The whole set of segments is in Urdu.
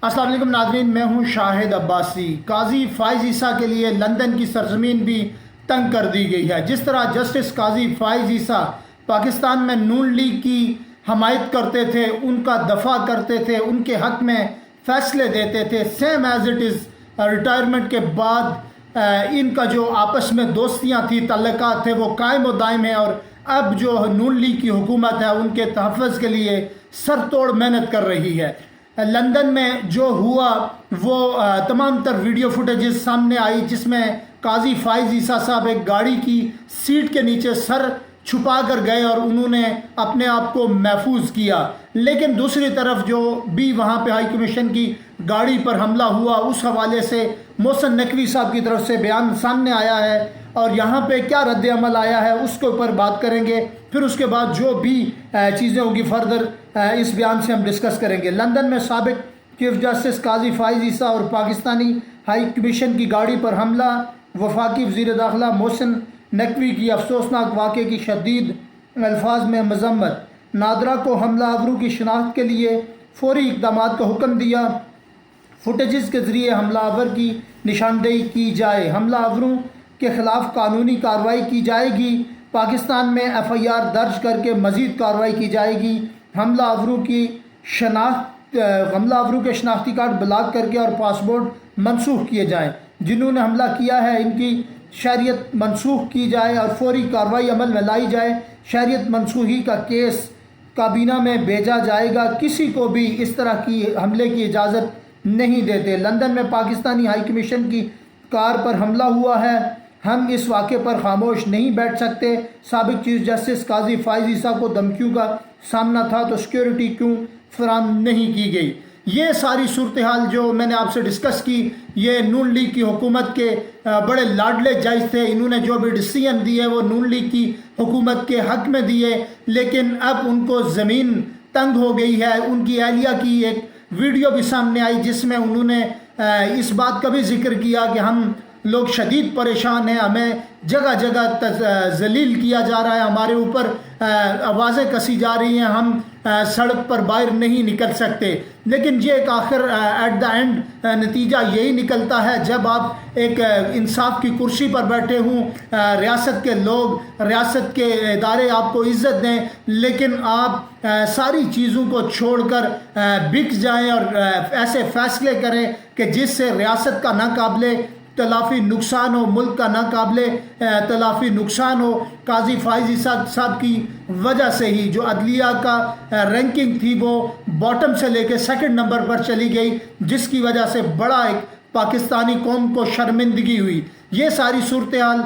السلام علیکم ناظرین، میں ہوں شاہد عباسی۔ قاضی فائز عیسیٰ کے لیے لندن کی سرزمین بھی تنگ کر دی گئی ہے۔ جس طرح جسٹس قاضی فائز عیسیٰ پاکستان میں نون لیگ کی حمایت کرتے تھے، ان کا دفاع کرتے تھے، ان کے حق میں فیصلے دیتے تھے، same as it is retirement کے بعد ان کا جو آپس میں دوستیاں تھی، تعلقات تھے، وہ قائم و دائم ہیں، اور اب جو نون لیگ کی حکومت ہے ان کے تحفظ کے لیے سر توڑ محنت کر رہی ہے۔ لندن میں جو ہوا وہ تمام تر ویڈیو فوٹیجز سامنے آئی، جس میں قاضی فائز عیسیٰ صاحب ایک گاڑی کی سیٹ کے نیچے سر چھپا کر گئے اور انہوں نے اپنے آپ کو محفوظ کیا۔ لیکن دوسری طرف جو بھی وہاں پہ ہائی کمیشن کی گاڑی پر حملہ ہوا، اس حوالے سے محسن نقوی صاحب کی طرف سے بیان سامنے آیا ہے، اور یہاں پہ کیا رد عمل آیا ہے اس کے اوپر بات کریں گے۔ پھر اس کے بعد جو بھی چیزیں ہوگی فردر اس بیان سے ہم ڈسکس کریں گے۔ لندن میں سابق چیف جسٹس قاضی فائز عیسیٰ اور پاکستانی ہائی کمیشن کی گاڑی پر حملہ، وفاقی وزیر داخلہ محسن نقوی کی افسوسناک واقعے کی شدید الفاظ میں مذمت، نادرا کو حملہ آوروں کی شناخت کے لیے فوری اقدامات کا حکم دیا، فوٹیجز کے ذریعے حملہ آور کی نشاندہی کی جائے، حملہ آوروں کے خلاف قانونی کارروائی کی جائے گی، پاکستان میں ایف آئی آر درج کر کے مزید کارروائی کی جائے گی، حملہ آوروں کے شناختی کارڈ بلاک کر کے اور پاسپورٹ منسوخ کیے جائیں، جنہوں نے حملہ کیا ہے ان کی شہریت منسوخ کی جائے اور فوری کارروائی عمل میں لائی جائے، شہریت منسوخی کا کیس کابینہ میں بھیجا جائے گا، کسی کو بھی اس طرح کی حملے کی اجازت نہیں دیتے۔ لندن میں پاکستانی ہائی کمیشن کی کار پر حملہ ہوا ہے، ہم اس واقعے پر خاموش نہیں بیٹھ سکتے، سابق چیف جسٹس قاضی فائز عیسیٰ کو دھمکیوں کا سامنا تھا تو سیکیورٹی کیوں فراہم نہیں کی گئی۔ یہ ساری صورتحال جو میں نے آپ سے ڈسکس کی، یہ نون لیگ کی حکومت کے بڑے لاڈلے جج تھے، انہوں نے جو بھی ڈیسیژن دیے وہ نون لیگ کی حکومت کے حق میں دیے، لیکن اب ان کو زمین تنگ ہو گئی ہے۔ ان کی اہلیہ کی ایک ویڈیو بھی سامنے آئی جس میں انہوں نے اس بات کا بھی ذکر کیا کہ ہم لوگ شدید پریشان ہیں، ہمیں جگہ جگہ ذلیل کیا جا رہا ہے، ہمارے اوپر آوازیں کسی جا رہی ہیں، ہم سڑک پر باہر نہیں نکل سکتے۔ لیکن یہ ایک آخر ایٹ دا اینڈ نتیجہ یہی نکلتا ہے جب آپ ایک انصاف کی کرسی پر بیٹھے ہوں، ریاست کے لوگ، ریاست کے ادارے آپ کو عزت دیں، لیکن آپ ساری چیزوں کو چھوڑ کر بک جائیں اور ایسے فیصلے کریں کہ جس سے ریاست کا ناقابل تلافی نقصان ہو، ملک کا ناقابل تلافی نقصان ہو۔ قاضی فائز عیسیٰ صاحب کی وجہ سے ہی جو عدلیہ کا رینکنگ تھی وہ باٹم سے لے کے سیکنڈ نمبر پر چلی گئی، جس کی وجہ سے بڑا ایک پاکستانی قوم کو شرمندگی ہوئی۔ یہ ساری صورتحال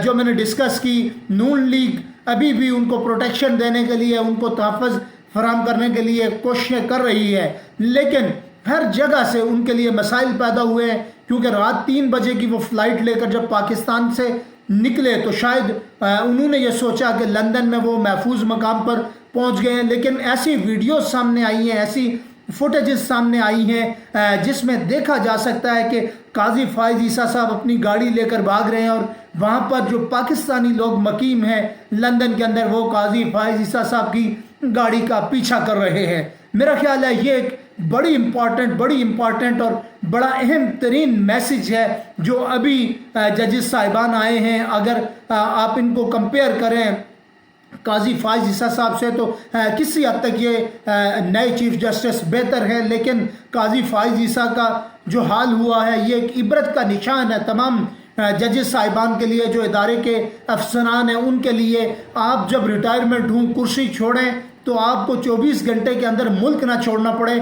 جو میں نے ڈسکس کی، نون لیگ ابھی بھی ان کو پروٹیکشن دینے کے لیے، ان کو تحفظ فراہم کرنے کے لیے کوششیں کر رہی ہے، لیکن ہر جگہ سے ان کے لیے مسائل پیدا ہوئے ہیں، کیونکہ رات 3 بجے کی وہ فلائٹ لے کر جب پاکستان سے نکلے تو شاید انہوں نے یہ سوچا کہ لندن میں وہ محفوظ مقام پر پہنچ گئے ہیں، لیکن ایسی ویڈیوز سامنے آئی ہیں، ایسی فوٹیجز سامنے آئی ہیں جس میں دیکھا جا سکتا ہے کہ قاضی فائز عیسیٰ صاحب اپنی گاڑی لے کر بھاگ رہے ہیں، اور وہاں پر جو پاکستانی لوگ مقیم ہیں لندن کے اندر، وہ قاضی فائز عیسیٰ صاحب کی گاڑی کا پیچھا کر رہے ہیں۔ میرا خیال ہے یہ ایک بڑی امپورٹنٹ اور بڑا اہم ترین میسج ہے جو ابھی ججز صاحبان آئے ہیں۔ اگر آپ ان کو کمپیئر کریں قاضی فائز عیسیٰ صاحب سے تو کسی حد تک یہ نئے چیف جسٹس بہتر ہے، لیکن قاضی فائز عیسیٰ کا جو حال ہوا ہے یہ ایک عبرت کا نشان ہے تمام ججز صاحبان کے لیے، جو ادارے کے افسران ہیں ان کے لیے۔ آپ جب ریٹائرمنٹ ہوں، کرسی چھوڑیں تو آپ کو 24 گھنٹے کے اندر ملک نہ چھوڑنا پڑے،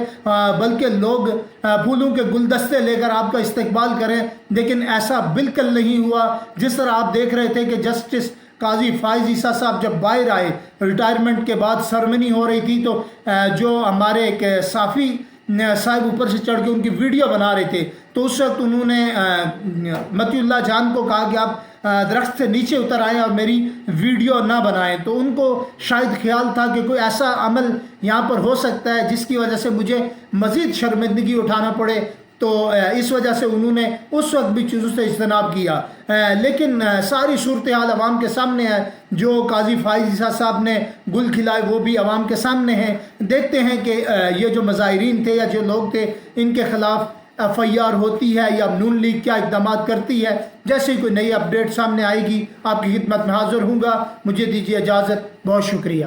بلکہ لوگ پھولوں کے گلدستے لے کر آپ کا استقبال کریں، لیکن ایسا بالکل نہیں ہوا۔ جس طرح آپ دیکھ رہے تھے کہ جسٹس قاضی فائز عیسیٰ صاحب جب باہر آئے، ریٹائرمنٹ کے بعد سرمنی ہو رہی تھی، تو جو ہمارے ایک صحافی صاحب اوپر سے چڑھ کے ان کی ویڈیو بنا رہے تھے، تو اس وقت انہوں نے متی اللہ جان کو کہا کہ آپ درخت سے نیچے اتر آئیں اور میری ویڈیو نہ بنائیں، تو ان کو شاید خیال تھا کہ کوئی ایسا عمل یہاں پر ہو سکتا ہے جس کی وجہ سے مجھے مزید شرمندگی اٹھانا پڑے، تو اس وجہ سے انہوں نے اس وقت بھی چیزوں سے اجتناب کیا، لیکن ساری صورتحال عوام کے سامنے ہے۔ جو قاضی فائز عیسیٰ صاحب نے گل کھلائے وہ بھی عوام کے سامنے ہیں۔ دیکھتے ہیں کہ یہ جو مظاہرین تھے یا جو لوگ تھے ان کے خلاف ایف آئی آر ہوتی ہے یا نون لیگ کیا اقدامات کرتی ہے۔ جیسے ہی کوئی نئی اپڈیٹ سامنے آئے گی آپ کی خدمت میں حاضر ہوں گا۔ مجھے دیجیے اجازت، بہت شکریہ۔